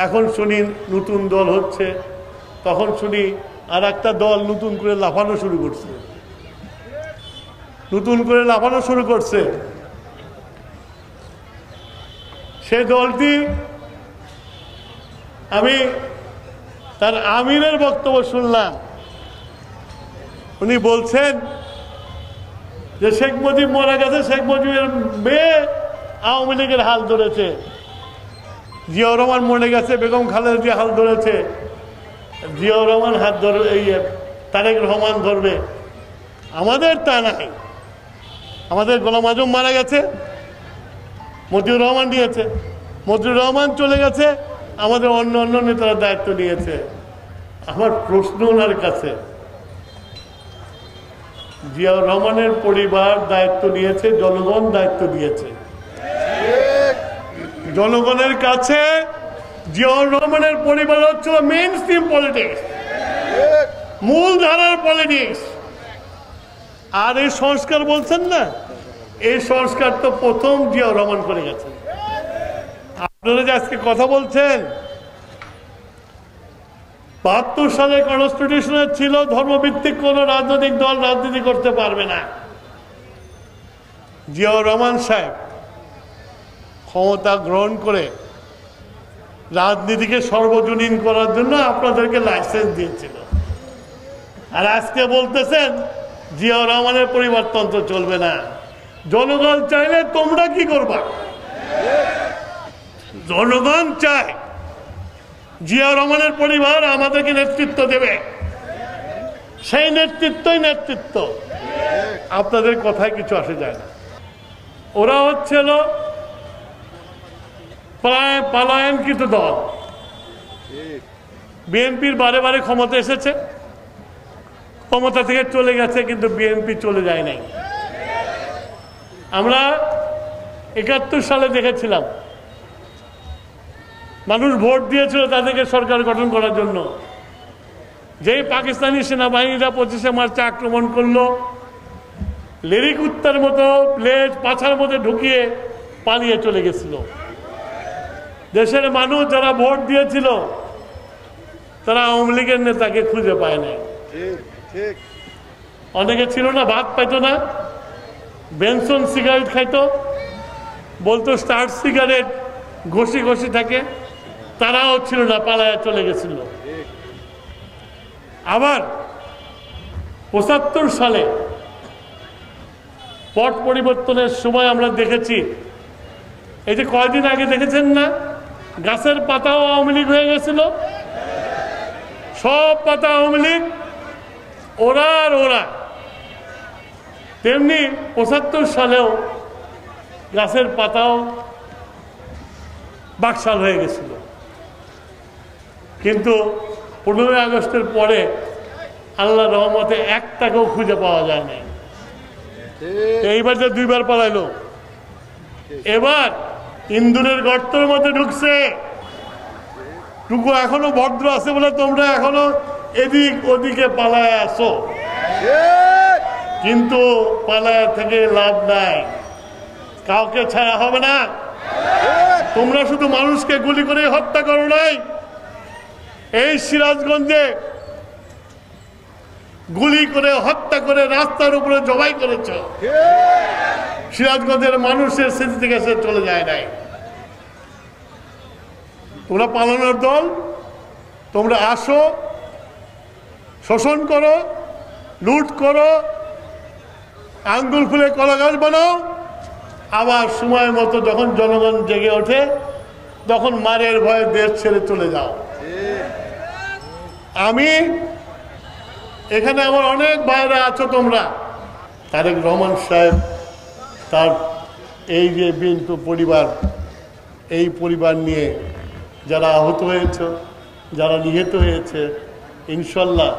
এখন শুনি নতুন দল হচ্ছে, তখন শুনি আর একটা দল নতুন করে লাফানো শুরু করছে, নতুন করে লাফানো শুরু করছে। সেই দলটি আমি তার আমিরের বক্তব্য শুনলাম। উনি বলছেন যে শেখ মুজিব মারা গেছে, শেখ মুজিবের মেয়ে আওয়ামী লীগের হাল ধরেছে, জিয়াউর রহমান মরে গেছে, বেগম খালেদা জিয়া হাল ধরেছে, জিয়াউর রহমান হাত ধরে এই তারেক রহমান ধরবে। আমাদের তা নাই। আমাদের গোলাম আজম মারা গেছে, মতিউর রহমান নিয়েছে, মতিউর রহমান চলে গেছে, আমাদের অন্য অন্য নেতারা দায়িত্ব নিয়েছে। আমার প্রশ্ন ওনার কাছে, জিয়াউর রহমানের পরিবার দায়িত্ব নিয়েছে, জনগণ দায়িত্ব দিয়েছে। জনগণের কাছে জিয়াউর রহমানের পরিবার হচ্ছিল মেইন স্ট্রিম পলিটিক্স, মূল ধারার পলিটিক্স। আর এই সংস্কার বলছেন না, এই সংস্কার তো প্রথম জিয়াউর রহমান করে গেছেন। আপনারা যে আজকে কথা বলছেন, ৭২ সালে কনস্টিটিউশনে ছিল ধর্মভিত্তিক কোন রাজনৈতিক দল রাজনীতি করতে পারবে না। জিয়াউর রহমান সাহেব ক্ষমতা গ্রহণ করে রাজনীতিকে সর্বজনীন করার জন্য আপনাদেরকে লাইসেন্স দিয়েছিল। আর আজকে বলতেছেন জিয়াউর রহমানের পরিবারতন্ত্র চলবে না। জনগণ চাইলে তোমরা কি করবা? জনগণ চায় জিয়াউর রহমানের পরিবার আমাদেরকে নেতৃত্ব দেবে, সেই নেতৃত্বই নেতৃত্ব। আপনাদের কথায় কিছু আসে যায় না। ওরা হচ্ছিল প্রায় পলায়নকৃত দল। বিএনপির বারে বারে ক্ষমতা এসেছে, ক্ষমতা থেকে চলে গেছে, কিন্তু বিএনপি চলে যায় নাই। আমরা ৭১ সালে দেখেছিলাম মানুষ ভোট দিয়েছিল তাদেরকে সরকার গঠন করার জন্য। যেই পাকিস্তানি সেনাবাহিনীরা 25শে মার্চে আক্রমণ করলো, লেরি কুত্তার মতো প্লেট পাছার মধ্যে ঢুকিয়ে পালিয়ে চলে গেছিল। দেশের মানুষ যারা ভোট দিয়েছিল তারা আওয়ামী লীগের নেতাকে খুঁজে পায় নাই। অনেকে ছিল না, ভাত পাইতো না, বেনসন সিগারেট খাইতো, বলতো স্টার্ট সিগারেট ঘষি ঘষি থাকে, তারাও ছিল না, পালায়া চলে গেছিল। আবার ৭৫ সালে পট পরিবর্তনের সময় আমরা দেখেছি, এই যে কয়দিন আগে দেখেছেন না, গাছের পাতাও আওয়ামী লীগ হয়ে গেছিল, সব পাতা আওয়ামী লীগ, ওরা আর ওরা। তেমনি ৭৫ সালেও গাছের পাতাও বাকশাল হয়ে গেছিল। কিন্তু 15ই আগস্টের পরে আল্লাহর রহমতে একটাকেও খুঁজে পাওয়া যায় নাই। এইবার যে 2বার পালাইলো, এবার ইন্দুরের গর্তের মধ্যে ঢুকছে। টুকু এখনো ভদ্র আছে বলে তোমরা এখনো এদিক ওদিকে পালায় আসো, কিন্তু পালায় থেকে লাভ নাই, কাউকে ছাড়া হবে না। তোমরা শুধু মানুষকে গুলি করে হত্যা করো নাই, এই সিরাজগঞ্জে গুলি করে হত্যা করে রাস্তার উপরে জবাই করেছ। সিরাজগঞ্জের মানুষের স্মৃতি থেকে সে চলে যায় নাই। তোমরা পালানোর দল, তোমরা আসো, শোষণ করো, লুট করো, আঙ্গুল ফুলে কলা গাছ বানাও, আবার সময় মতো যখন জনগণ জেগে ওঠে তখন মারের ভয়ে দেশ ছেড়ে চলে যাও। আমি এখানে আমার অনেক ভাইরা আছো তোমরা, তারেক রহমান সাহেব, তার এই যে বিএনপি পরিবার, এই পরিবার নিয়ে যারা আহত হয়েছে, যারা নিহত হয়েছে, ইনশাল্লাহ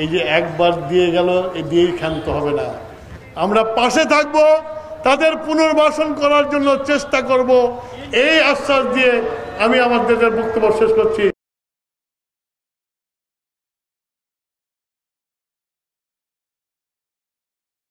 এই যে একবার দিয়ে গেল, এই দিয়েই ক্ষান্ত হবে না। আমরা পাশে থাকব, তাদের পুনর্বাসন করার জন্য চেষ্টা করব, এই আশ্বাস দিয়ে আমি আমার দেশের বক্তব্য শেষ করছি।